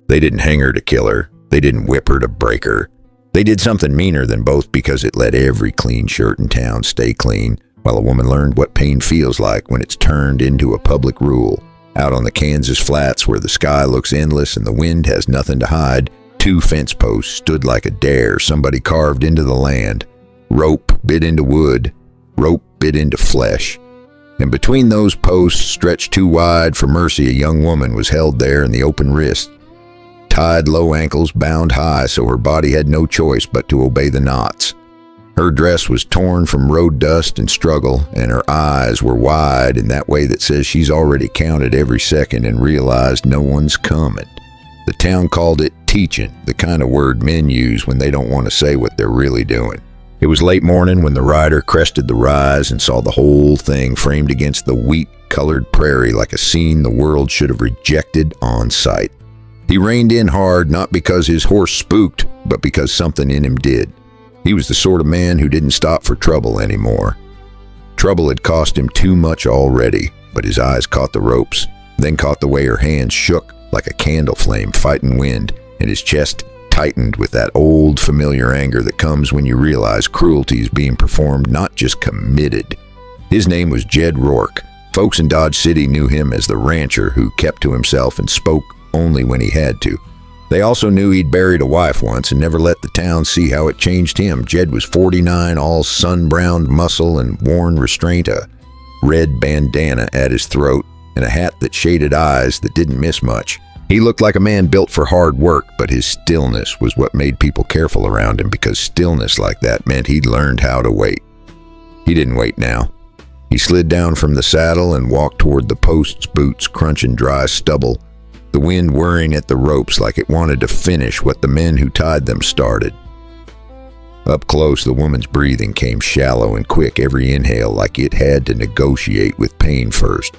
They didn't hang her to kill her. They didn't whip her to break her. They did something meaner than both because it let every clean shirt in town stay clean, while a woman learned what pain feels like when it's turned into a public rule. Out on the Kansas flats where the sky looks endless and the wind has nothing to hide, 2 fence posts stood like a dare somebody carved into the land. Rope bit into wood, rope bit into flesh. And between those posts, stretched too wide for mercy, a young woman was held there in the open wrist, tied low ankles, bound high so her body had no choice but to obey the knots. Her dress was torn from road dust and struggle, and her eyes were wide in that way that says she's already counted every second and realized no one's coming. The town called it teaching, the kind of word men use when they don't want to say what they're really doing. It was late morning when the rider crested the rise and saw the whole thing framed against the wheat-colored prairie like a scene the world should have rejected on sight. He reined in hard, not because his horse spooked, but because something in him did. He was the sort of man who didn't stop for trouble anymore. Trouble had cost him too much already, but his eyes caught the ropes, then caught the way her hands shook like a candle flame fighting wind, and his chest tightened with that old familiar anger that comes when you realize cruelty is being performed, not just committed. His name was Jed Rourke. Folks in Dodge City knew him as the rancher who kept to himself and spoke only when he had to. They also knew he'd buried a wife once and never let the town see how it changed him. Jed was 49, all sun-browned muscle and worn restraint, a red bandana at his throat, and a hat that shaded eyes that didn't miss much. He looked like a man built for hard work, but his stillness was what made people careful around him, because stillness like that meant he'd learned how to wait. He didn't wait now. He slid down from the saddle and walked toward the post's boots crunching dry stubble, the wind whirring at the ropes like it wanted to finish what the men who tied them started. Up close, the woman's breathing came shallow and quick, every inhale like it had to negotiate with pain first.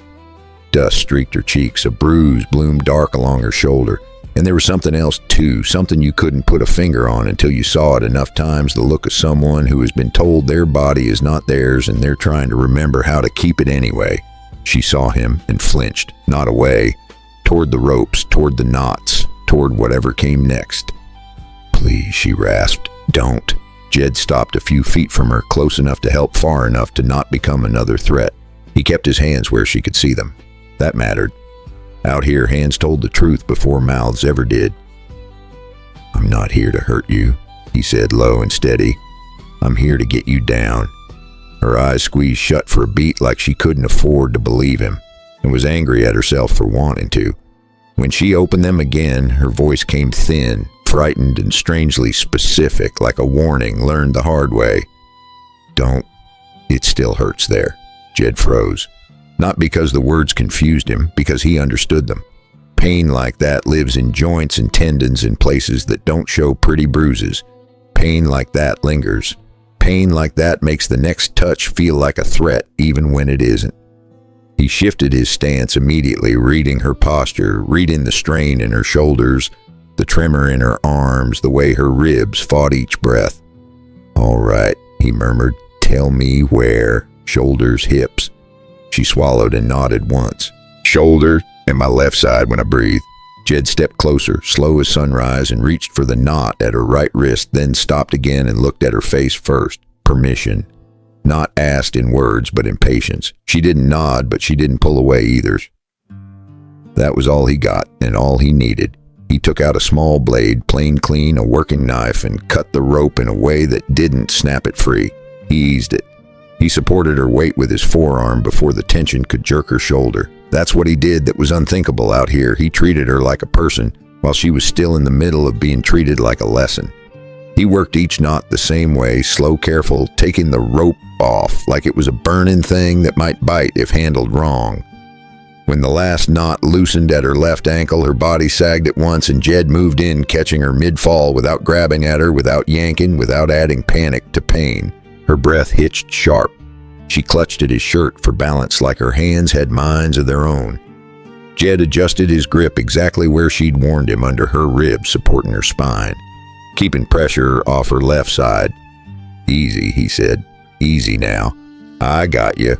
Dust streaked her cheeks, a bruise bloomed dark along her shoulder, and there was something else too, something you couldn't put a finger on until you saw it enough times, the look of someone who has been told their body is not theirs and they're trying to remember how to keep it anyway. She saw him and flinched, not away, toward the ropes, toward the knots, toward whatever came next. "Please," she rasped, "don't." Jed stopped a few feet from her, close enough to help, far enough to not become another threat. He kept his hands where she could see them. That mattered. Out here, hands told the truth before mouths ever did. "I'm not here to hurt you," he said low and steady. "I'm here to get you down." Her eyes squeezed shut for a beat like she couldn't afford to believe him, and was angry at herself for wanting to. When she opened them again, her voice came thin, frightened and strangely specific, like a warning learned the hard way. "Don't. It still hurts there." Jed froze. Not because the words confused him, because he understood them. Pain like that lives in joints and tendons in places that don't show pretty bruises. Pain like that lingers. Pain like that makes the next touch feel like a threat, even when it isn't. He shifted his stance immediately, reading her posture, reading the strain in her shoulders, the tremor in her arms, the way her ribs fought each breath. "All right," he murmured. "Tell me where." "Shoulders, hips." She swallowed and nodded once. "Shoulder and my left side when I breathe." Jed stepped closer, slow as sunrise, and reached for the knot at her right wrist, then stopped again and looked at her face first. Permission. Not asked in words, but in patience. She didn't nod, but she didn't pull away either. That was all he got, and all he needed. He took out a small blade, plain clean, a working knife, and cut the rope in a way that didn't snap it free. He eased it. He supported her weight with his forearm before the tension could jerk her shoulder. That's what he did that was unthinkable out here. He treated her like a person, while she was still in the middle of being treated like a lesson. He worked each knot the same way, slow, careful, taking the rope off like it was a burning thing that might bite if handled wrong. When the last knot loosened at her left ankle, her body sagged at once, and Jed moved in, catching her mid-fall without grabbing at her, without yanking, without adding panic to pain. Her breath hitched sharp. She clutched at his shirt for balance like her hands had minds of their own. Jed adjusted his grip exactly where she'd warned him, under her ribs supporting her spine, keeping pressure off her left side. "Easy," he said. "Easy now. I got you."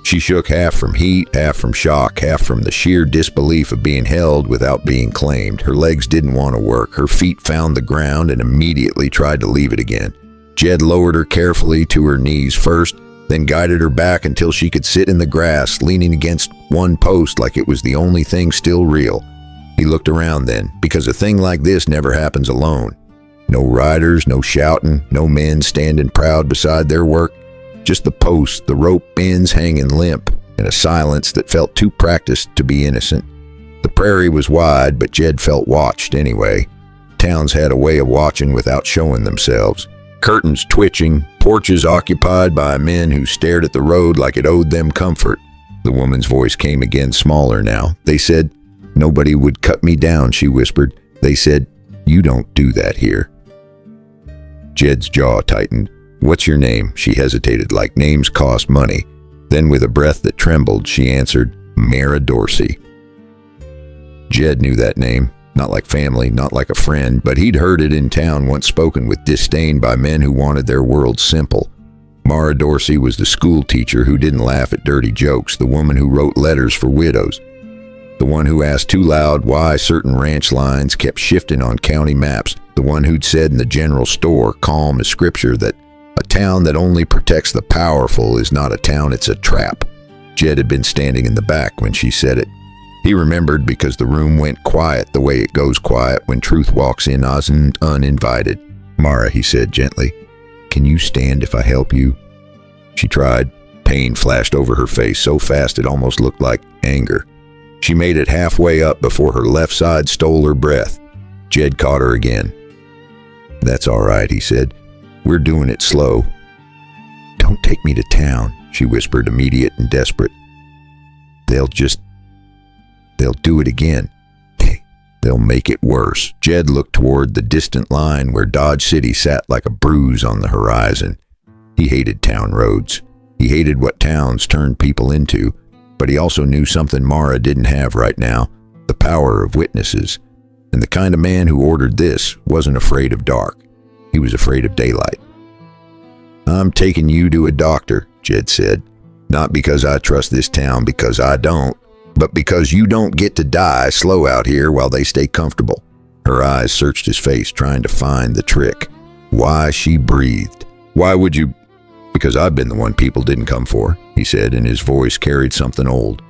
She shook, half from heat, half from shock, half from the sheer disbelief of being held without being claimed. Her legs didn't want to work. Her feet found the ground and immediately tried to leave it again. Jed lowered her carefully to her knees first, then guided her back until she could sit in the grass, leaning against one post like it was the only thing still real. He looked around then, because a thing like this never happens alone. No riders, no shouting, no men standing proud beside their work. Just the posts, the rope ends hanging limp, and a silence that felt too practiced to be innocent. The prairie was wide, but Jed felt watched anyway. Towns had a way of watching without showing themselves. Curtains twitching, porches occupied by men who stared at the road like it owed them comfort. The woman's voice came again, smaller now. They said, "Nobody would cut me down," she whispered. They said, "You don't do that here." Jed's jaw tightened. "What's your name?" She hesitated, like names cost money. Then with a breath that trembled, she answered, "Mara Dorsey." Jed knew that name. Not like family, not like a friend, but he'd heard it in town, once spoken with disdain by men who wanted their world simple. Mara Dorsey was the school teacher who didn't laugh at dirty jokes, the woman who wrote letters for widows, the one who asked too loud why certain ranch lines kept shifting on county maps, the one who'd said in the general store, calm as scripture, that a town that only protects the powerful is not a town, it's a trap. Jed had been standing in the back when she said it. He remembered because the room went quiet the way it goes quiet when truth walks in uninvited. "Mara," he said gently, "can you stand if I help you?" She tried. Pain flashed over her face so fast it almost looked like anger. She made it halfway up before her left side stole her breath. Jed caught her again. "That's all right," he said. "We're doing it slow." "Don't take me to town," she whispered, immediate and desperate. They'll do it again. They'll make it worse." Jed looked toward the distant line where Dodge City sat like a bruise on the horizon. He hated town roads. He hated what towns turned people into, but he also knew something Mara didn't have right now, the power of witnesses. And the kind of man who ordered this wasn't afraid of dark. He was afraid of daylight. "I'm taking you to a doctor," Jed said. "Not because I trust this town, because I don't, but because you don't get to die slow out here while they stay comfortable." Her eyes searched his face, trying to find the trick. Why she breathed. "Why would you?" "Because I've been the one people didn't come for," he said, and his voice carried something old.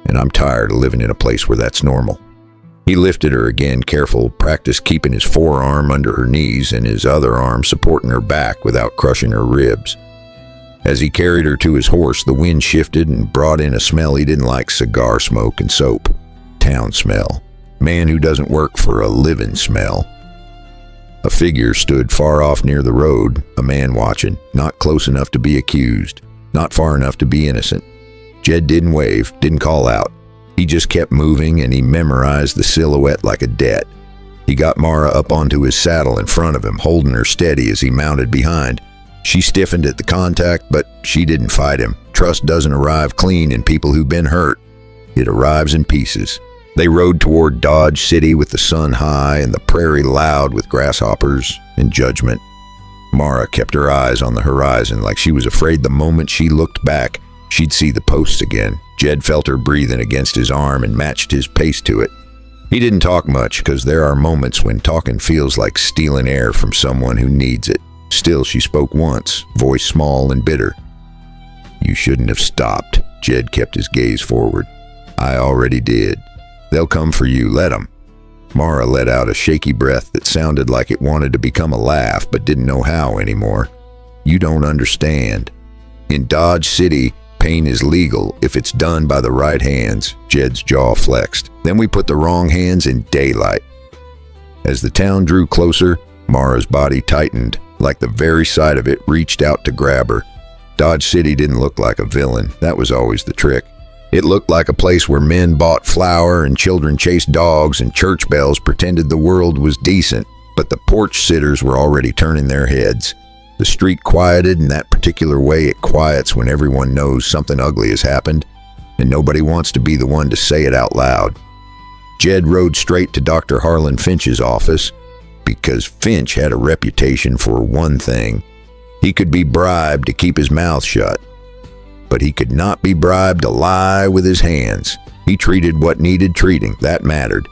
"And I'm tired of living in a place where that's normal." He lifted her again, careful, practiced keeping his forearm under her knees and his other arm supporting her back without crushing her ribs. As he carried her to his horse, the wind shifted and brought in a smell he didn't like: cigar smoke and soap. Town smell. Man who doesn't work for a living smell. A figure stood far off near the road, a man watching, not close enough to be accused, not far enough to be innocent. Jed didn't wave, didn't call out. He just kept moving, and he memorized the silhouette like a debt. He got Mara up onto his saddle in front of him, holding her steady as he mounted behind. She stiffened at the contact, but she didn't fight him. Trust doesn't arrive clean in people who've been hurt. It arrives in pieces. They rode toward Dodge City with the sun high and the prairie loud with grasshoppers and judgment. Mara kept her eyes on the horizon like she was afraid the moment she looked back, she'd see the posts again. Jed felt her breathing against his arm and matched his pace to it. He didn't talk much, because there are moments when talking feels like stealing air from someone who needs it. Still, she spoke once, voice small and bitter. "You shouldn't have stopped." Jed kept his gaze forward. "I already did. They'll come for you, let them." Mara let out a shaky breath that sounded like it wanted to become a laugh but didn't know how anymore. "You don't understand. In Dodge City, pain is legal if it's done by the right hands." Jed's jaw flexed. "Then we put the wrong hands in daylight." As the town drew closer, Mara's body tightened, like the very sight of it reached out to grab her. Dodge City didn't look like a villain. That was always the trick. It looked like a place where men bought flour and children chased dogs and church bells pretended the world was decent, but the porch sitters were already turning their heads. The street quieted in that particular way it quiets when everyone knows something ugly has happened, and nobody wants to be the one to say it out loud. Jed rode straight to Dr. Harlan Finch's office, because Finch had a reputation for one thing: he could be bribed to keep his mouth shut. but he could not be bribed to lie with his hands. He treated what needed treating. That mattered.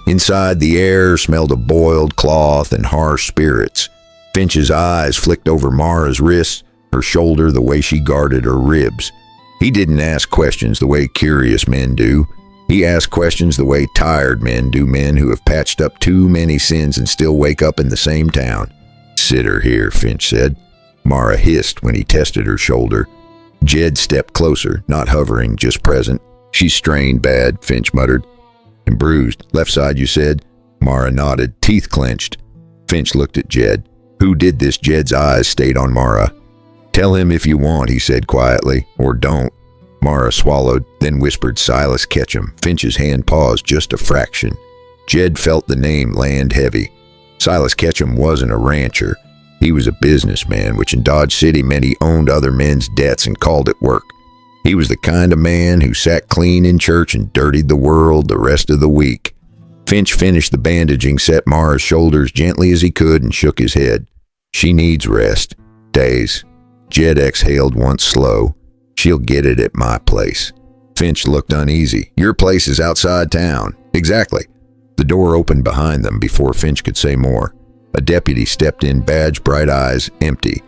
Inside, the air smelled of boiled cloth and harsh spirits. Finch's eyes flicked over Mara's wrists, her shoulder, the way she guarded her ribs. He didn't ask questions the way curious men do. He asked questions the way tired men do, men who have patched up too many sins and still wake up in the same town. "Sit her here," Finch said. Mara hissed when he tested her shoulder. Jed stepped closer, not hovering, just present. "She's strained bad," Finch muttered. "And bruised. Left side, you said?" Mara nodded, teeth clenched. Finch looked at Jed. "Who did this?" Jed's eyes stayed on Mara. "Tell him if you want," he said quietly, "or don't." Mara swallowed, then whispered Silas Ketchum. Finch's hand paused just a fraction. Jed felt the name land heavy. Silas Ketchum wasn't a rancher. He was a businessman, which in Dodge City meant he owned other men's debts and called it work. He was the kind of man who sat clean in church and dirtied the world the rest of the week. Finch finished the bandaging, set Mara's shoulders gently as he could, and shook his head. "She needs rest. Days." Jed exhaled once slow. "She'll get it at my place." Finch looked uneasy. "Your place is outside town." "Exactly." The door opened behind them before Finch could say more. A deputy stepped in, badge, bright eyes, empty.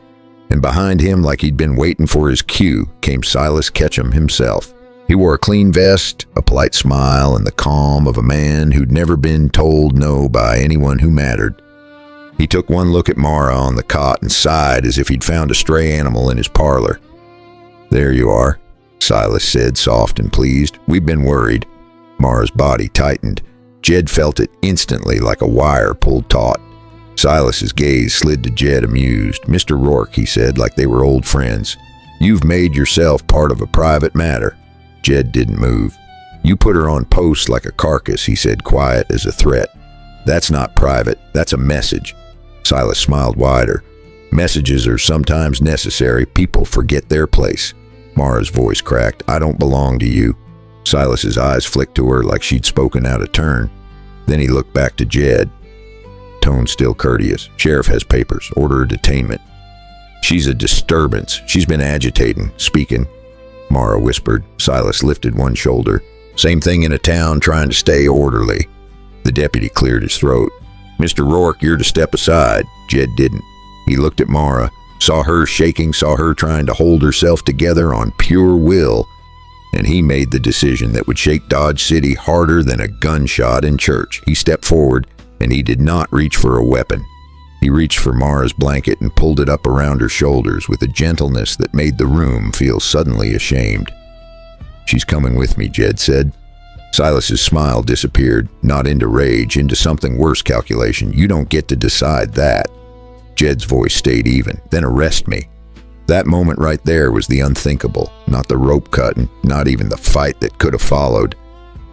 And behind him, like he'd been waiting for his cue, came Silas Ketchum himself. He wore a clean vest, a polite smile, and the calm of a man who'd never been told no by anyone who mattered. He took one look at Mara on the cot and sighed as if he'd found a stray animal in his parlor. "There you are," Silas said, soft and pleased. "We've been worried." Mara's body tightened. Jed felt it instantly, like a wire pulled taut. Silas's gaze slid to Jed, amused. "Mr. Rourke," he said, like they were old friends, "you've made yourself part of a private matter." Jed didn't move. "You put her on post like a carcass," he said, quiet as a threat. "That's not private. That's a message." Silas smiled wider. "Messages are sometimes necessary. People forget their place." Mara's voice cracked. "I don't belong to you." Silas's eyes flicked to her like she'd spoken out of turn. Then he looked back to Jed. Tone still courteous. "Sheriff has papers. Order of detainment." "She's a disturbance. She's been agitating, speaking." Mara whispered. Silas lifted one shoulder. "Same thing in a town trying to stay orderly." The deputy cleared his throat. "Mr. Rourke, you're to step aside." Jed didn't. He looked at Mara, saw her shaking, saw her trying to hold herself together on pure will, and he made the decision that would shake Dodge City harder than a gunshot in church. He stepped forward, and he did not reach for a weapon. He reached for Mara's blanket and pulled it up around her shoulders with a gentleness that made the room feel suddenly ashamed. "She's coming with me," Jed said. Silas's smile disappeared, not into rage, into something worse calculation. "You don't get to decide that." Jed's voice stayed even. "Then arrest me." That moment right there was the unthinkable, not the rope cutting, not even the fight that could have followed.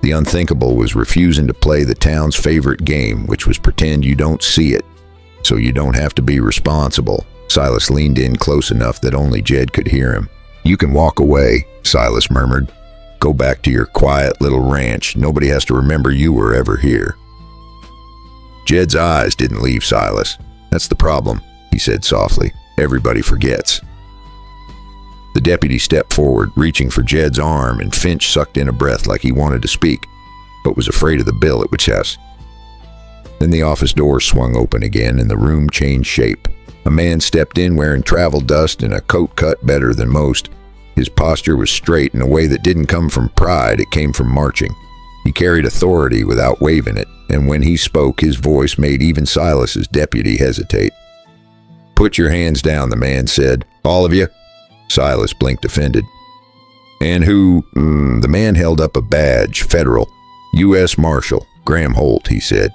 The unthinkable was refusing to play the town's favorite game, which was pretend you don't see it, so you don't have to be responsible. Silas leaned in close enough that only Jed could hear him. "You can walk away," Silas murmured. "Go back to your quiet little ranch. Nobody has to remember you were ever here." Jed's eyes didn't leave Silas. "That's the problem," he said softly. "Everybody forgets." The deputy stepped forward, reaching for Jed's arm, and Finch sucked in a breath like he wanted to speak, but was afraid of the bill it would chest. Then the office door swung open again, and the room changed shape. A man stepped in wearing travel dust and a coat cut better than most. His posture was straight in a way that didn't come from pride, it came from marching. He carried authority without waving it, and when he spoke, his voice made even Silas's deputy hesitate. "Put your hands down," the man said. "All of you?" Silas blinked, offended. "And who?" The man held up a badge, federal. "U.S. Marshal, Graham Holt," he said.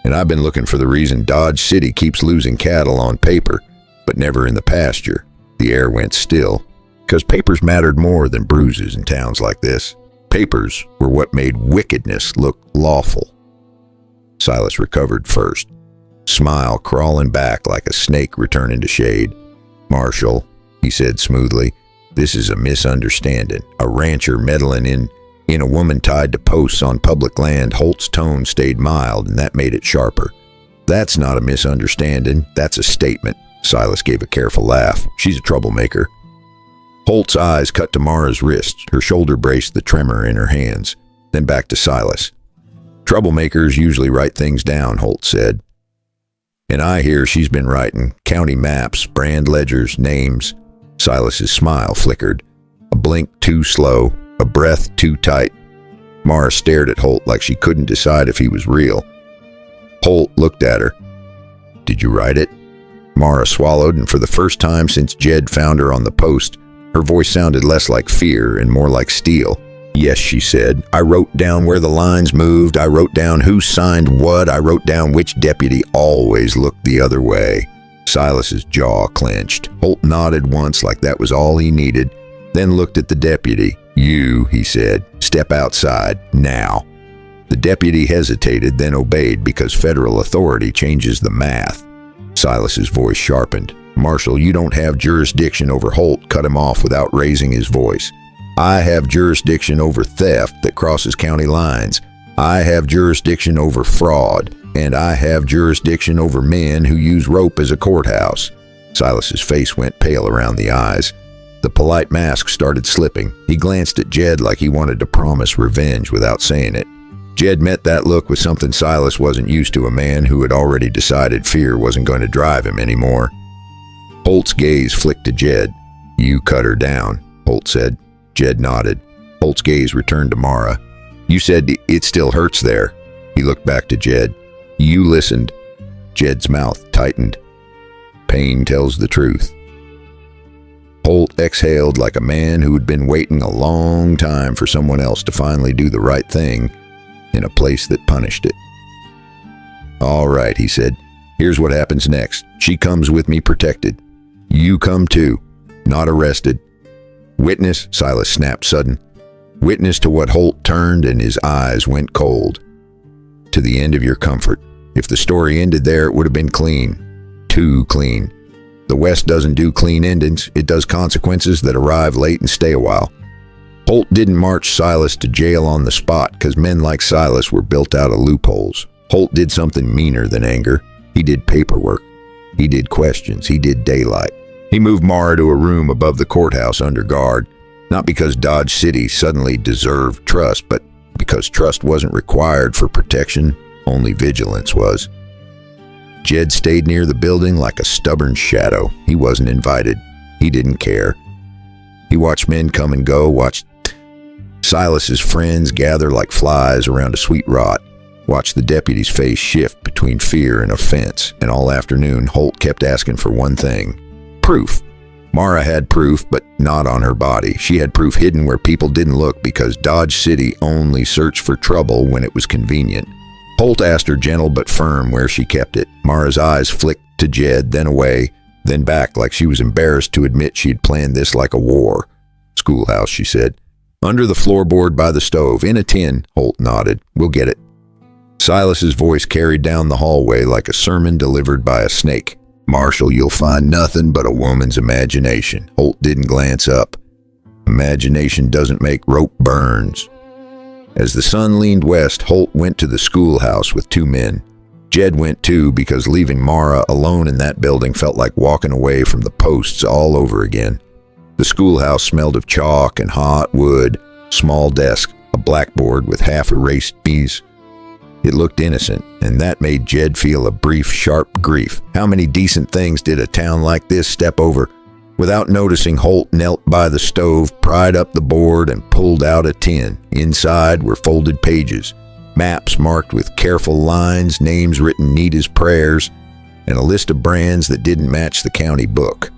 "And I've been looking for the reason Dodge City keeps losing cattle on paper, but never in the pasture." The air went still. Because papers mattered more than bruises in towns like this. Papers were what made wickedness look lawful. Silas recovered first, smile crawling back like a snake returning to shade. "Marshal," he said smoothly, "this is a misunderstanding. A rancher meddling in a woman tied to posts on public land." Holt's tone stayed mild, and that made it sharper. "That's not a misunderstanding. That's a statement." Silas gave a careful laugh. "She's a troublemaker." Holt's eyes cut to Mara's wrist. Her shoulder braced the tremor in her hands. Then back to Silas. Troublemakers usually write things down, Holt said. And I hear she's been writing county maps, brand ledgers, names. Silas's smile flickered. A blink too slow, a breath too tight. Mara stared at Holt like she couldn't decide if he was real. Holt looked at her. Did you write it? Mara swallowed, and for the first time since Jed found her on the post, her voice sounded less like fear and more like steel. Yes, she said. I wrote down where the lines moved. I wrote down who signed what. I wrote down which deputy always looked the other way. Silas's jaw clenched. Holt nodded once like that was all he needed, then looked at the deputy. You, he said, step outside, now. The deputy hesitated, then obeyed because federal authority changes the math. Silas's voice sharpened. Marshal, you don't have jurisdiction over Holt. Cut him off without raising his voice. I have jurisdiction over theft that crosses county lines. I have jurisdiction over fraud, and I have jurisdiction over men who use rope as a courthouse. Silas's face went pale around the eyes. The polite mask started slipping. He glanced at Jed like he wanted to promise revenge without saying it. Jed met that look with something Silas wasn't used to, a man who had already decided fear wasn't going to drive him anymore. Holt's gaze flicked to Jed. You cut her down, Holt said. Jed nodded. Holt's gaze returned to Mara. You said it still hurts there. He looked back to Jed. You listened. Jed's mouth tightened. Pain tells the truth. Holt exhaled like a man who had been waiting a long time for someone else to finally do the right thing in a place that punished it. All right, he said. Here's what happens next. She comes with me protected. You come too. Not arrested. Witness, Silas snapped sudden. Witness to what Holt turned and his eyes went cold. To the end of your comfort. If the story ended there, it would have been clean. Too clean. The West doesn't do clean endings. It does consequences that arrive late and stay a while. Holt didn't march Silas to jail on the spot because men like Silas were built out of loopholes. Holt did something meaner than anger. He did paperwork. He did questions. He did daylight. He moved Mara to a room above the courthouse under guard, not because Dodge City suddenly deserved trust, but because trust wasn't required for protection, only vigilance was. Jed stayed near the building like a stubborn shadow. He wasn't invited. He didn't care. He watched men come and go, watched Silas's friends gather like flies around a sweet rot, watched the deputy's face shift between fear and offense, and all afternoon Holt kept asking for one thing. Proof. Mara had proof, but not on her body. She had proof hidden where people didn't look because Dodge City only searched for trouble when it was convenient. Holt asked her gentle but firm where she kept it. Mara's eyes flicked to Jed, then away, then back like she was embarrassed to admit she'd planned this like a war. Schoolhouse, she said. Under the floorboard by the stove, in a tin, Holt nodded. We'll get it. Silas's voice carried down the hallway like a sermon delivered by a snake. Marshal, you'll find nothing but a woman's imagination. Holt didn't glance up. Imagination doesn't make rope burns. As the sun leaned west, Holt went to the schoolhouse with two men. Jed went too because leaving Mara alone in that building felt like walking away from the posts all over again. The schoolhouse smelled of chalk and hot wood, small desk, a blackboard with half-erased B's. It looked innocent, and that made Jed feel a brief, sharp grief. How many decent things did a town like this step over? Without noticing, Holt knelt by the stove, pried up the board, and pulled out a tin. Inside were folded pages, maps marked with careful lines, names written neat as prayers, and a list of brands that didn't match the county book.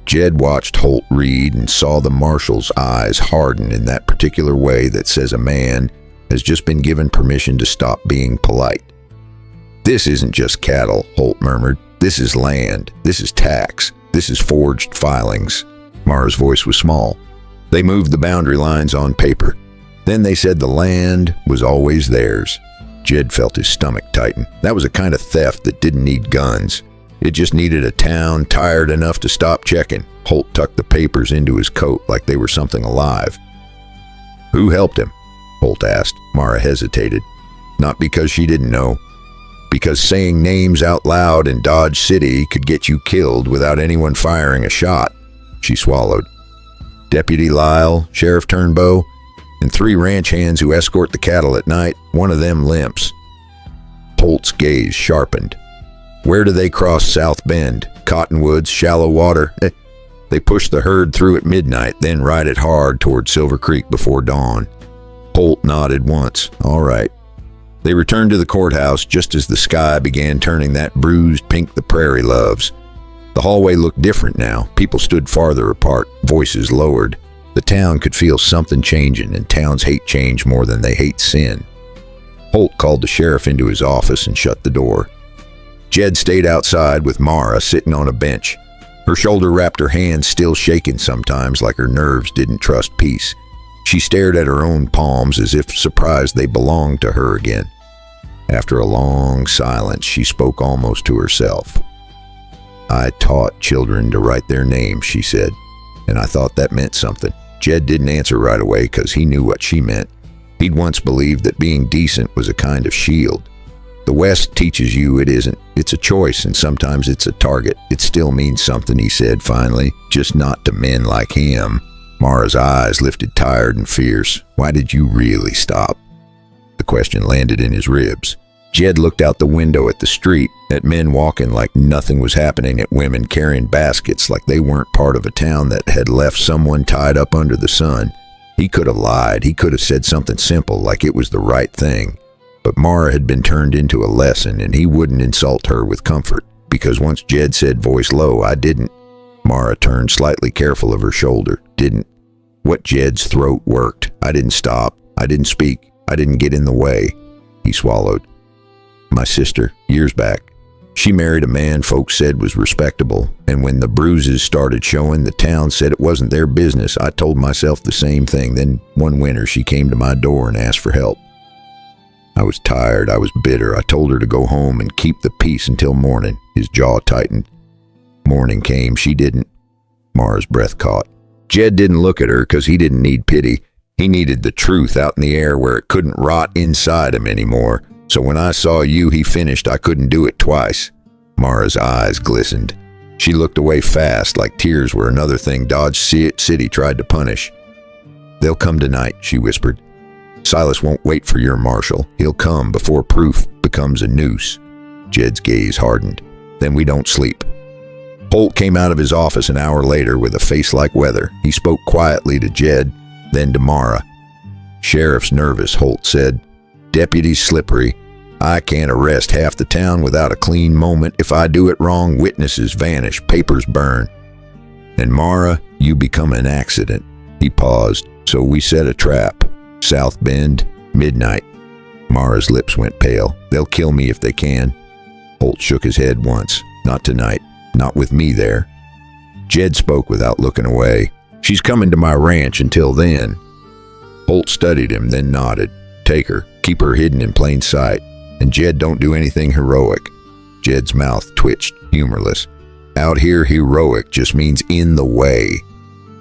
Jed watched Holt read and saw the marshal's eyes harden in that particular way that says a man has just been given permission to stop being polite. This isn't just cattle, Holt murmured. This is land. This is tax. This is forged filings. Mara's voice was small. They moved the boundary lines on paper. Then they said the land was always theirs. Jed felt his stomach tighten. That was a kind of theft that didn't need guns. It just needed a town tired enough to stop checking. Holt tucked the papers into his coat like they were something alive. Who helped him? Holt asked. Mara hesitated. Not because she didn't know. Because saying names out loud in Dodge City could get you killed without anyone firing a shot. She swallowed. Deputy Lyle, Sheriff Turnbow, and 3 ranch hands who escort the cattle at night. One of them limps. Holt's gaze sharpened. Where do they cross South Bend? Cottonwoods, shallow water? They push the herd through at midnight, then ride it hard toward Silver Creek before dawn. Holt nodded once. All right. They returned to the courthouse just as the sky began turning that bruised pink the prairie loves. The hallway looked different now. People stood farther apart, voices lowered. The town could feel something changing, and towns hate change more than they hate sin. Holt called the sheriff into his office and shut the door. Jed stayed outside with Mara sitting on a bench. Her shoulder wrapped her hands, still shaking sometimes like her nerves didn't trust peace. She stared at her own palms as if surprised they belonged to her again. After a long silence, she spoke almost to herself. I taught children to write their names, she said, and I thought that meant something. Jed didn't answer right away because he knew what she meant. He'd once believed that being decent was a kind of shield. The West teaches you it isn't. It's a choice, and sometimes it's a target. It still means something, he said finally, just not to men like him. Mara's eyes lifted tired and fierce. Why did you really stop? The question landed in his ribs. Jed looked out the window at the street, at men walking like nothing was happening, at women carrying baskets like they weren't part of a town that had left someone tied up under the sun. He could have lied. He could have said something simple like it was the right thing. But Mara had been turned into a lesson, and he wouldn't insult her with comfort, because once Jed said, voice low, I didn't. Mara turned slightly careful of her shoulder. Didn't. What Jed's throat worked. I didn't stop. I didn't speak. I didn't get in the way. He swallowed. My sister, years back. She married a man folks said was respectable, and when the bruises started showing, the town said it wasn't their business. I told myself the same thing. Then one winter she came to my door and asked for help. I was tired. I was bitter. I told her to go home and keep the peace until morning. His jaw tightened. Morning came. She didn't. Mara's breath caught. Jed didn't look at her because he didn't need pity. He needed the truth out in the air where it couldn't rot inside him anymore. So when I saw you, he finished. I couldn't do it twice. Mara's eyes glistened. She looked away fast, like tears were another thing Dodge City tried to punish. They'll come tonight, she whispered. Silas won't wait for your marshal. He'll come before proof becomes a noose. Jed's gaze hardened. Then we don't sleep. Holt came out of his office an hour later with a face like weather. He spoke quietly to Jed, then to Mara. Sheriff's nervous, Holt said. Deputy's slippery. I can't arrest half the town without a clean moment. If I do it wrong, witnesses vanish, papers burn. And Mara, you become an accident. He paused. So we set a trap. South Bend, midnight. Mara's lips went pale. They'll kill me if they can. Holt shook his head once. Not tonight. Not with me there. Jed spoke without looking away. She's coming to my ranch until then. Holt studied him, then nodded. Take her. Keep her hidden in plain sight. And Jed, don't do anything heroic. Jed's mouth twitched, humorless. Out here, heroic just means in the way.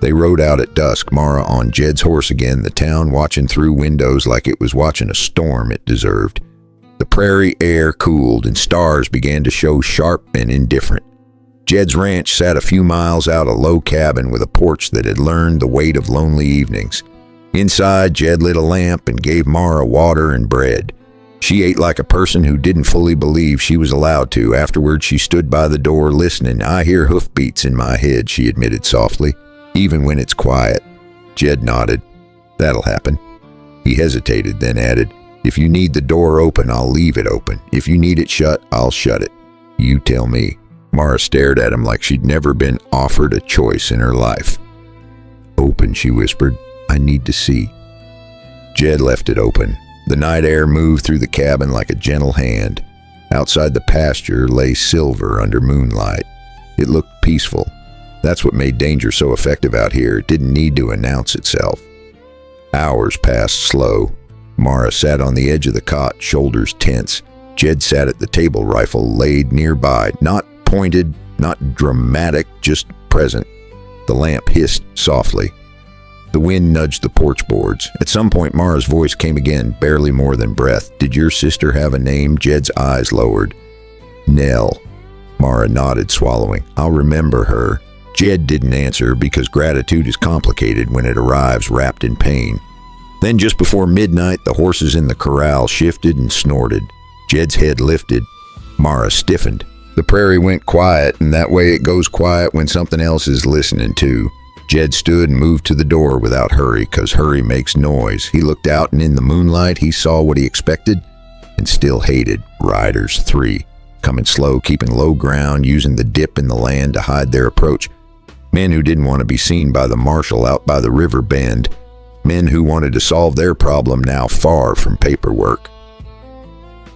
They rode out at dusk, Mara on Jed's horse again, the town watching through windows like it was watching a storm it deserved. The prairie air cooled and stars began to show sharp and indifferent. Jed's ranch sat a few miles out a low cabin with a porch that had learned the weight of lonely evenings. Inside, Jed lit a lamp and gave Mara water and bread. She ate like a person who didn't fully believe she was allowed to. Afterward, she stood by the door listening. I hear hoofbeats in my head, she admitted softly. Even when it's quiet. Jed nodded. That'll happen. He hesitated, then added, if you need the door open, I'll leave it open. If you need it shut, I'll shut it. You tell me. Mara stared at him like she'd never been offered a choice in her life. Open, she whispered. I need to see. Jed left it open. The night air moved through the cabin like a gentle hand. Outside the pasture lay silver under moonlight. It looked peaceful. That's what made danger so effective out here. It didn't need to announce itself. Hours passed slow. Mara sat on the edge of the cot, shoulders tense. Jed sat at the table rifle laid nearby, not pointed, not dramatic, just present. The lamp hissed softly. The wind nudged the porch boards. At some point, Mara's voice came again, barely more than breath. Did your sister have a name? Jed's eyes lowered. Nell. Mara nodded, swallowing. I'll remember her. Jed didn't answer because gratitude is complicated when it arrives wrapped in pain. Then just before midnight, the horses in the corral shifted and snorted. Jed's head lifted. Mara stiffened. The prairie went quiet, and that way it goes quiet when something else is listening too. Jed stood and moved to the door without hurry, 'cause hurry makes noise. He looked out, and in the moonlight he saw what he expected and still hated. Riders, 3, coming slow, keeping low ground, using the dip in the land to hide their approach. Men who didn't want to be seen by the marshal out by the river bend. Men who wanted to solve their problem now far from paperwork.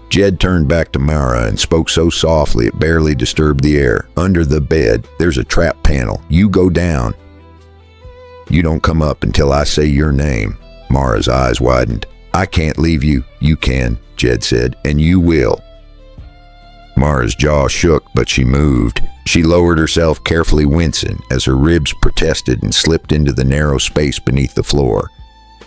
Jed turned back to Mara and spoke so softly it barely disturbed the air. "Under the bed, there's a trap panel. You go down. You don't come up until I say your name." Mara's eyes widened. "I can't leave you." "You can," Jed said, "and you will." Mara's jaw shook, but she moved. She lowered herself, carefully wincing, as her ribs protested and slipped into the narrow space beneath the floor.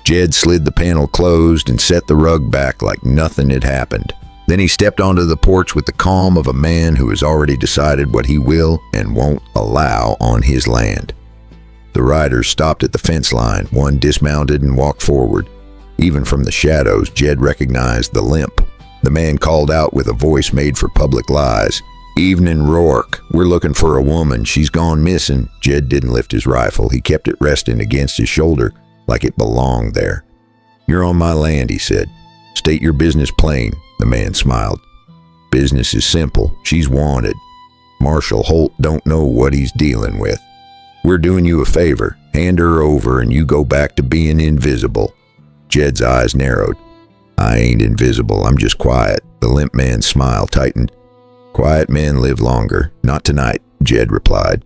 Jed slid the panel closed and set the rug back like nothing had happened. Then he stepped onto the porch with the calm of a man who has already decided what he will and won't allow on his land. The riders stopped at the fence line. One dismounted and walked forward. Even from the shadows, Jed recognized the limp. The man called out with a voice made for public lies. "Evening, Rourke. We're looking for a woman. She's gone missing." Jed didn't lift his rifle. He kept it resting against his shoulder like it belonged there. "You're on my land," he said. "State your business plain." The man smiled. "Business is simple. She's wanted. Marshal Holt don't know what he's dealing with. We're doing you a favor. Hand her over and you go back to being invisible." Jed's eyes narrowed. "I ain't invisible. I'm just quiet." The limp man's smile tightened. "Quiet men live longer. Not tonight," Jed replied.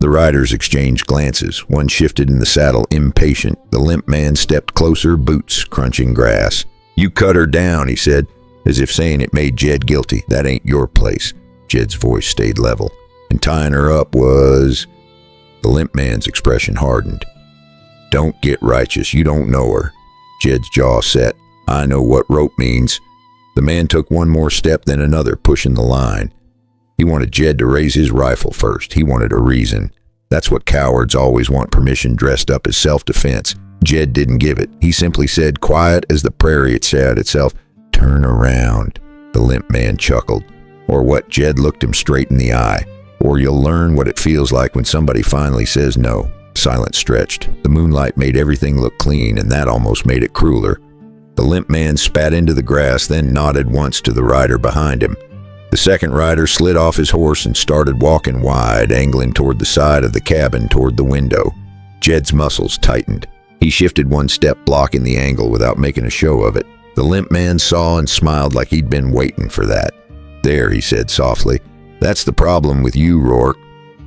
The riders exchanged glances. One shifted in the saddle, impatient. The limp man stepped closer, boots crunching grass. "You cut her down," he said, as if saying it made Jed guilty. "That ain't your place." Jed's voice stayed level. "And tying her up was—" The limp man's expression hardened. "Don't get righteous. You don't know her." Jed's jaw set. "I know what rope means." The man took one more step, then another, pushing the line. He wanted Jed to raise his rifle first. He wanted a reason. That's what cowards always want, permission dressed up as self-defense. Jed didn't give it. He simply said, quiet as the prairie it said itself, "Turn around." The limp man chuckled. "Or what?" Jed looked him straight in the eye. "Or you'll learn what it feels like when somebody finally says no." Silence stretched. The moonlight made everything look clean, and that almost made it crueler. The limp man spat into the grass, then nodded once to the rider behind him. The second rider slid off his horse and started walking wide, angling toward the side of the cabin toward the window. Jed's muscles tightened. He shifted one step, blocking the angle without making a show of it. The limp man saw and smiled like he'd been waiting for that. "There," he said softly. "That's the problem with you, Rourke.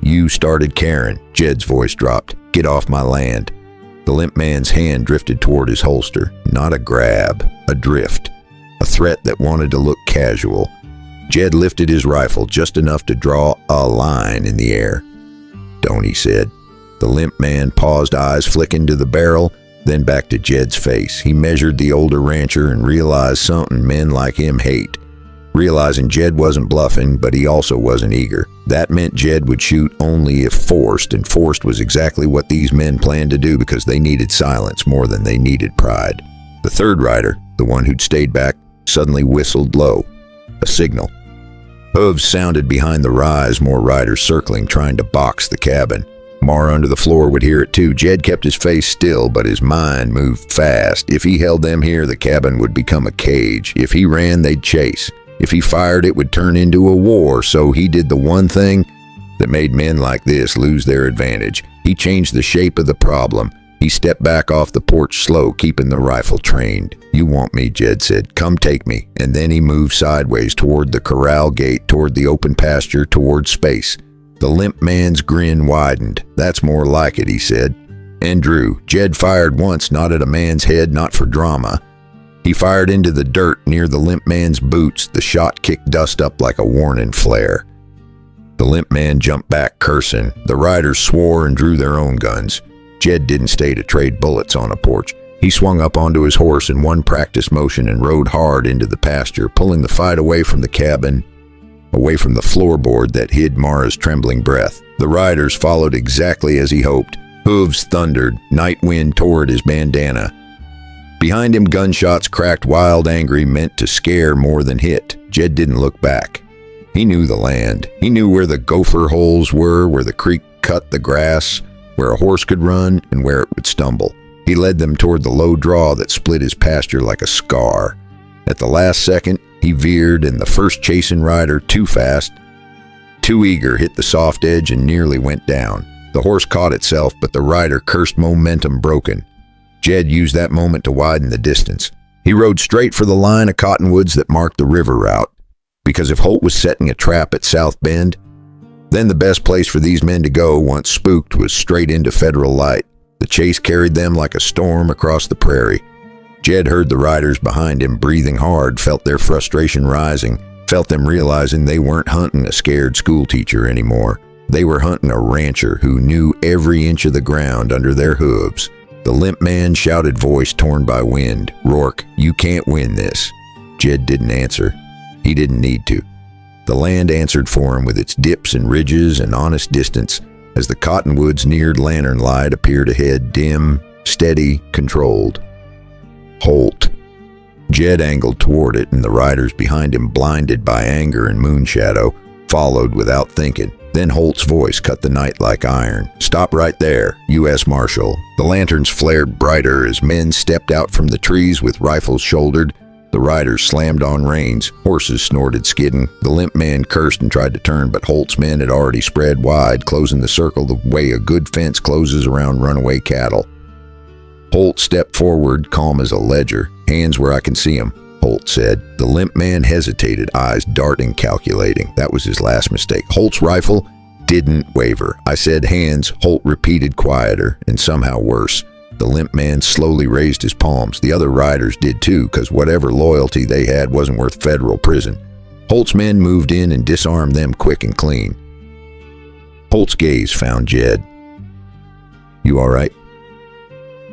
You started caring." Jed's voice dropped. "Get off my land." The limp man's hand drifted toward his holster. Not a grab, a drift. A threat that wanted to look casual. Jed lifted his rifle just enough to draw a line in the air. "Don't," he said. The limp man paused, eyes flicking to the barrel, then back to Jed's face. He measured the older rancher and realized something men like him hate. Realizing Jed wasn't bluffing, but he also wasn't eager. That meant Jed would shoot only if forced, and forced was exactly what these men planned to do because they needed silence more than they needed pride. The third rider, the one who'd stayed back, suddenly whistled low. A signal. Hooves sounded behind the rise, more riders circling, trying to box the cabin. Mara under the floor would hear it too. Jed kept his face still, but his mind moved fast. If he held them here, the cabin would become a cage. If he ran, they'd chase. If he fired, it would turn into a war, so he did the one thing that made men like this lose their advantage. He changed the shape of the problem. He stepped back off the porch slow, keeping the rifle trained. "You want me," Jed said. "Come take me." And then he moved sideways toward the corral gate, toward the open pasture, toward space. The limp man's grin widened. "That's more like it," he said. And drew. Jed fired once, not at a man's head, not for drama. He fired into the dirt near the limp man's boots. The shot kicked dust up like a warning flare. The limp man jumped back, cursing. The riders swore and drew their own guns. Jed didn't stay to trade bullets on a porch. He swung up onto his horse in one practice motion and rode hard into the pasture, pulling the fight away from the cabin away from the floorboard that hid Mara's trembling breath. The riders followed exactly as he hoped. Hooves thundered, night wind tore at his bandana. Behind him, gunshots cracked wild, angry, meant to scare more than hit. Jed didn't look back. He knew the land. He knew where the gopher holes were, where the creek cut the grass, where a horse could run, and where it would stumble. He led them toward the low draw that split his pasture like a scar. At the last second, he veered, and the first chasing rider, too fast, too eager, hit the soft edge and nearly went down. The horse caught itself, but the rider cursed momentum broken. Jed used that moment to widen the distance. He rode straight for the line of cottonwoods that marked the river route, because if Holt was setting a trap at South Bend, then the best place for these men to go, once spooked, was straight into Federal Light. The chase carried them like a storm across the prairie. Jed heard the riders behind him breathing hard, felt their frustration rising, felt them realizing they weren't hunting a scared schoolteacher anymore. They were hunting a rancher who knew every inch of the ground under their hooves. The limp man shouted, voice torn by wind, "Rourke, you can't win this." Jed didn't answer. He didn't need to. The land answered for him with its dips and ridges and honest distance. As the cottonwoods neared Lantern Light, appeared ahead, dim, steady, controlled. Holt. Jed angled toward it, and the riders behind him, blinded by anger and moonshadow, followed without thinking. Then Holt's voice cut the night like iron. "Stop right there, U.S. Marshal." The lanterns flared brighter as men stepped out from the trees with rifles shouldered. The riders slammed on reins. Horses snorted, skidding. The limp man cursed and tried to turn, but Holt's men had already spread wide, closing the circle the way a good fence closes around runaway cattle. Holt stepped forward, calm as a ledger. "Hands where I can see 'em," Holt said. The limp man hesitated, eyes darting, calculating. That was his last mistake. Holt's rifle didn't waver. "I said hands," Holt repeated, quieter and somehow worse. The limp man slowly raised his palms. The other riders did too, because whatever loyalty they had wasn't worth federal prison. Holt's men moved in and disarmed them quick and clean. Holt's gaze found Jed. "You all right?"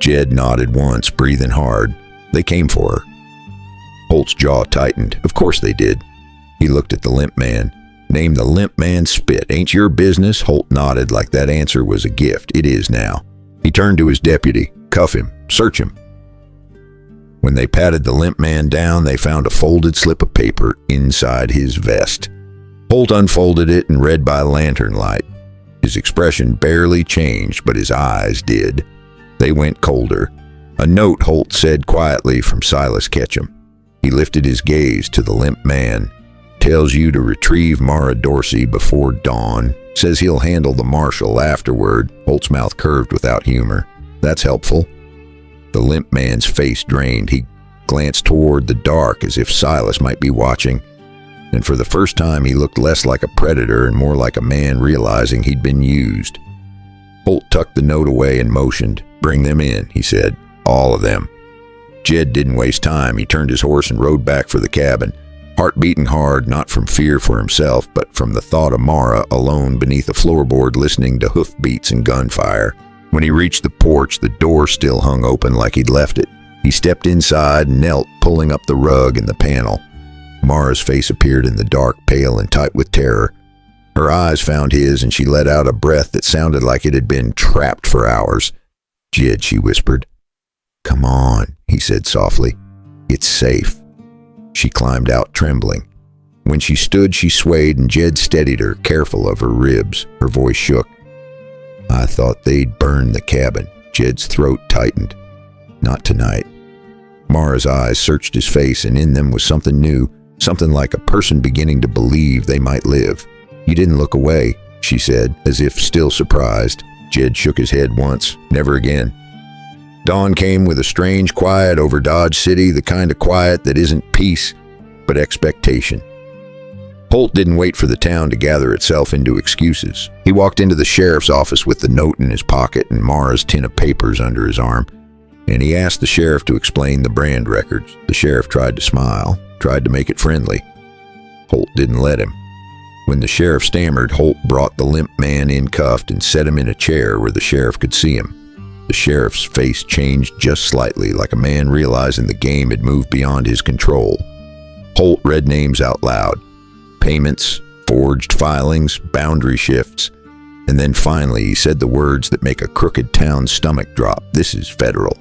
Jed nodded once, breathing hard. They came for her. Holt's jaw tightened. Of course they did. He looked at the limp man. "Name the limp man spit. Ain't your business?" Holt nodded like that answer was a gift. "It is now." He turned to his deputy. "Cuff him. Search him." When they patted the limp man down, they found a folded slip of paper inside his vest. Holt unfolded it and read by lantern light. His expression barely changed, but his eyes did. They went colder. A note, Holt said quietly, from Silas Ketchum. He lifted his gaze to the limp man. "Tells you to retrieve Mara Dorsey before dawn. Says he'll handle the marshal afterward." Holt's mouth curved without humor. "That's helpful." The limp man's face drained. He glanced toward the dark as if Silas might be watching. And for the first time, he looked less like a predator and more like a man realizing he'd been used. Holt tucked the note away and motioned. "Bring them in," he said. "All of them." Jed didn't waste time. He turned his horse and rode back for the cabin. Heart beating hard, not from fear for himself, but from the thought of Mara alone beneath a floorboard listening to hoofbeats and gunfire. When he reached the porch, the door still hung open like he'd left it. He stepped inside and knelt, pulling up the rug and the panel. Mara's face appeared in the dark, pale and tight with terror. Her eyes found his, and she let out a breath that sounded like it had been trapped for hours. "Jed," she whispered. "Come on," he said softly. "It's safe." She climbed out, trembling. When she stood, she swayed, and Jed steadied her, careful of her ribs. Her voice shook. "I thought they'd burn the cabin." Jed's throat tightened. "Not tonight." Mara's eyes searched his face, and in them was something new, something like a person beginning to believe they might live. "You didn't look away," she said, as if still surprised. Jed shook his head once. "Never again." Dawn came with a strange quiet over Dodge City, the kind of quiet that isn't peace, but expectation. Holt didn't wait for the town to gather itself into excuses. He walked into the sheriff's office with the note in his pocket and Mara's tin of papers under his arm, and he asked the sheriff to explain the brand records. The sheriff tried to smile, tried to make it friendly. Holt didn't let him. When the sheriff stammered, Holt brought the limp man in cuffed and set him in a chair where the sheriff could see him. The sheriff's face changed just slightly, like a man realizing the game had moved beyond his control. Holt read names out loud. Payments, forged filings, boundary shifts. And then finally he said the words that make a crooked town's stomach drop. This is federal.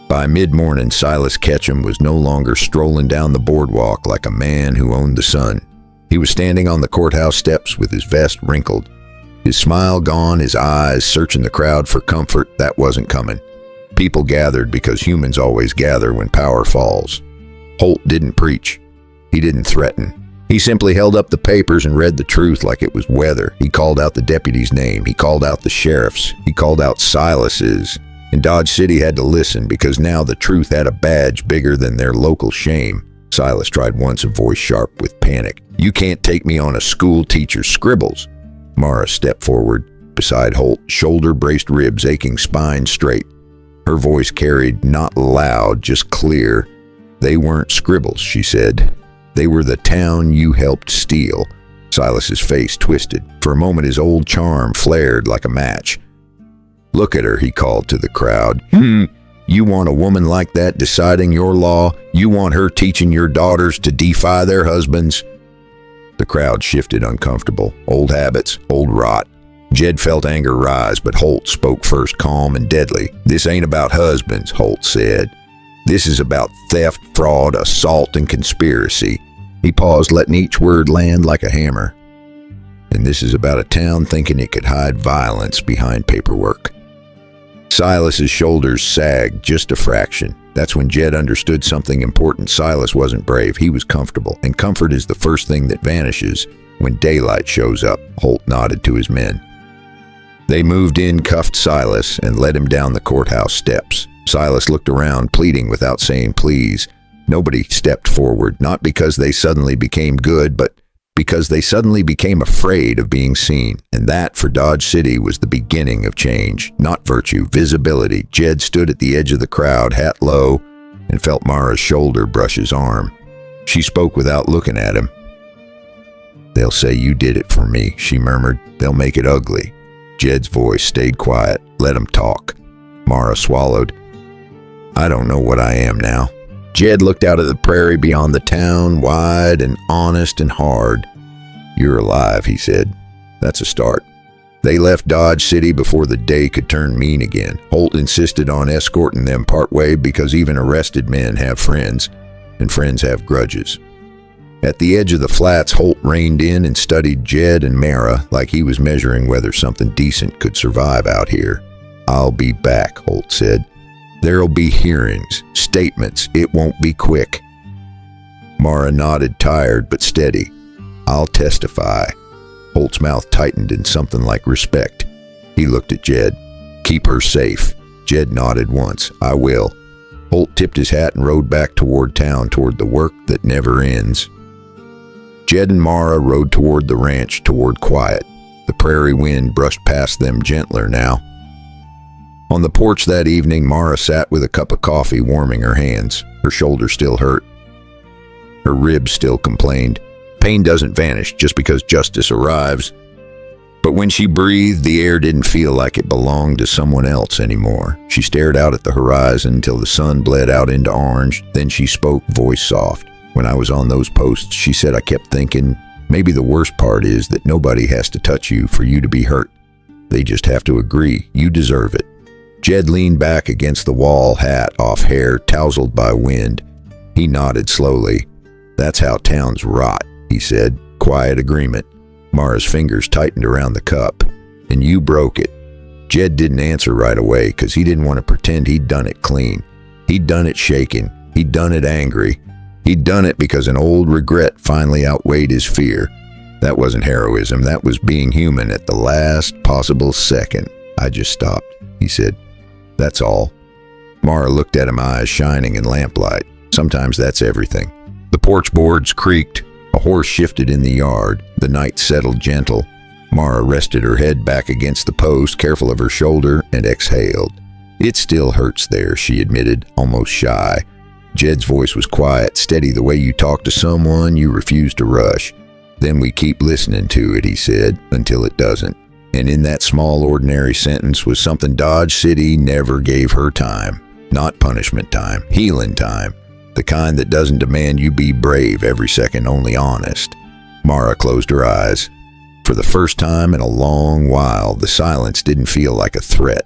By mid-morning, Silas Ketchum was no longer strolling down the boardwalk like a man who owned the sun. He was standing on the courthouse steps with his vest wrinkled. His smile gone, his eyes searching the crowd for comfort. That wasn't coming. People gathered because humans always gather when power falls. Holt didn't preach. He didn't threaten. He simply held up the papers and read the truth like it was weather. He called out the deputy's name. He called out the sheriff's. He called out Silas's. And Dodge City had to listen because now the truth had a badge bigger than their local shame. Silas tried once, a voice sharp with panic. "You can't take me on a school teacher's scribbles." Mara stepped forward beside Holt, shoulder-braced ribs aching, spine straight. Her voice carried, not loud, just clear. "They weren't scribbles," she said. "They were the town you helped steal." Silas's face twisted. For a moment his old charm flared like a match. "Look at her," he called to the crowd. You want a woman like that deciding your law? You want her teaching your daughters to defy their husbands?" The crowd shifted, uncomfortable. Old habits, old rot. Jed felt anger rise, but Holt spoke first, calm and deadly. "This ain't about husbands," Holt said. "This is about theft, fraud, assault, and conspiracy." He paused, letting each word land like a hammer. "And this is about a town thinking it could hide violence behind paperwork." Silas's shoulders sagged just a fraction. That's when Jed understood something important. Silas wasn't brave. He was comfortable. And comfort is the first thing that vanishes when daylight shows up. Holt nodded to his men. They moved in, cuffed Silas, and led him down the courthouse steps. Silas looked around, pleading without saying please. Nobody stepped forward, not because they suddenly became good, but because they suddenly became afraid of being seen. And that, for Dodge City, was the beginning of change, not virtue, visibility. Jed stood at the edge of the crowd, hat low, and felt Mara's shoulder brush his arm. She spoke without looking at him. "They'll say you did it for me," she murmured. "They'll make it ugly." Jed's voice stayed quiet. "Let him talk." Mara swallowed. "I don't know what I am now." Jed looked out at the prairie beyond the town, wide and honest and hard. "You're alive," he said. "That's a start." They left Dodge City before the day could turn mean again. Holt insisted on escorting them partway because even arrested men have friends, and friends have grudges. At the edge of the flats, Holt reined in and studied Jed and Mara like he was measuring whether something decent could survive out here. "I'll be back," Holt said. "There'll be hearings, statements. It won't be quick." Mara nodded, tired but steady. "I'll testify." Holt's mouth tightened in something like respect. He looked at Jed. "Keep her safe." Jed nodded once. "I will." Holt tipped his hat and rode back toward town, toward the work that never ends. Jed and Mara rode toward the ranch, toward quiet. The prairie wind brushed past them gentler now. On the porch that evening, Mara sat with a cup of coffee, warming her hands. Her shoulder still hurt. Her ribs still complained. Pain doesn't vanish just because justice arrives. But when she breathed, the air didn't feel like it belonged to someone else anymore. She stared out at the horizon until the sun bled out into orange. Then she spoke, voice soft. "When I was on those posts," she said, "I kept thinking, maybe the worst part is that nobody has to touch you for you to be hurt. They just have to agree. You deserve it." Jed leaned back against the wall, hat off, hair tousled by wind. He nodded slowly. "That's how towns rot," he said. Quiet agreement. Mara's fingers tightened around the cup. "And you broke it." Jed didn't answer right away because he didn't want to pretend he'd done it clean. He'd done it shaken. He'd done it angry. He'd done it because an old regret finally outweighed his fear. That wasn't heroism. That was being human at the last possible second. "I just stopped," he said. "That's all." Mara looked at him, eyes shining in lamplight. Sometimes that's everything. The porch boards creaked. A horse shifted in the yard. The night settled gentle. Mara rested her head back against the post, careful of her shoulder, and exhaled. "It still hurts there," she admitted, almost shy. Jed's voice was quiet, steady, the way you talk to someone you refuse to rush. "Then we keep listening to it," he said, "until it doesn't." And in that small, ordinary sentence was something Dodge City never gave her time. Not punishment time, healing time. The kind that doesn't demand you be brave every second, only honest. Mara closed her eyes. For the first time in a long while, the silence didn't feel like a threat.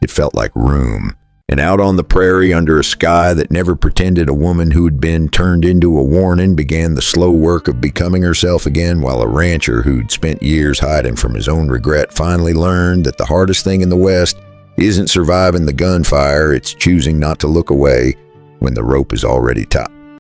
It felt like room. And out on the prairie, under a sky that never pretended a woman who'd been turned into a warning began the slow work of becoming herself again, while a rancher who'd spent years hiding from his own regret finally learned that the hardest thing in the West isn't surviving the gunfire, it's choosing not to look away when the rope is already taut.